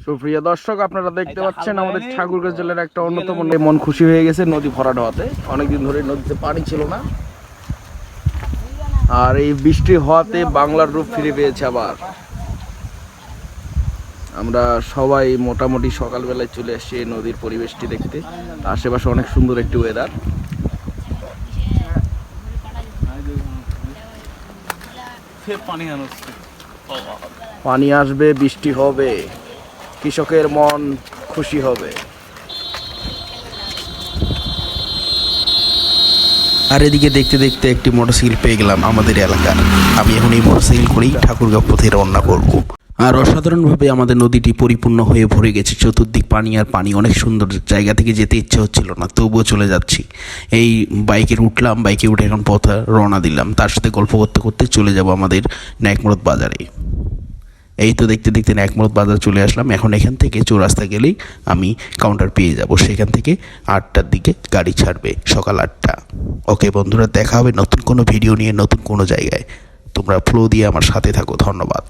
সুপ্রিয় দর্শক, আপনারা দেখতে পাচ্ছেন আমাদের ঠাকুরগাঁও জেলার একটা অন্যতম মন খুশি হয়ে গেছে নদী ভরাট হওয়াতে। অনেকদিন ধরে নদীতে পানি ছিল না, আর এই বৃষ্টি হওয়াতে বাংলার রূপ ফিরে পেয়েছে আবার। আমরা সবাই মোটামুটি সকালবেলায় চলে আসছি এই নদীর পরিবেশটি দেখতে। আশেপাশে অনেক সুন্দর একটি ওয়েদার। পানি আসবে, বৃষ্টি হবে, কৃষকের মন খুশি হবে। আর এদিকে দেখতে দেখতে একটি মোটরসাইকেল পেয়ে গেলাম আমাদের এলাকার। আমি এখন এই মোটরসাইকেল করেই ঠাকুরগাঁও পথে রওনা করব। আর অসাধারণভাবে আমাদের নদীটি পরিপূর্ণ হয়ে ভরে গেছে, চতুর্দিক পানি আর পানি। অনেক সুন্দর জায়গা থেকে যেতে ইচ্ছে হচ্ছিল না, তবুও চলে যাচ্ছি। এই বাইকে উঠলাম, বাইকে উঠে এখন পথে রওনা দিলাম। তার সাথে গল্প করতে করতে চলে যাব আমাদের ন্যাকমরদ বাজারে। এই তো দেখতে দেখতে ন্যাকমরদ বাজার চলে আসলাম। এখন এখান থেকে চৌরাস্তা গেলেই আমি কাউন্টার পেয়ে যাব। সেখান থেকে 8টার দিকে গাড়ি ছাড়বে, সকাল 8টা। ওকে বন্ধুরা, দেখা হবে নতুন কোনো ভিডিও নিয়ে, নতুন কোনো জায়গায়। তোমরা ফ্লো দিয়ে আমার সাথে থাকো। ধন্যবাদ।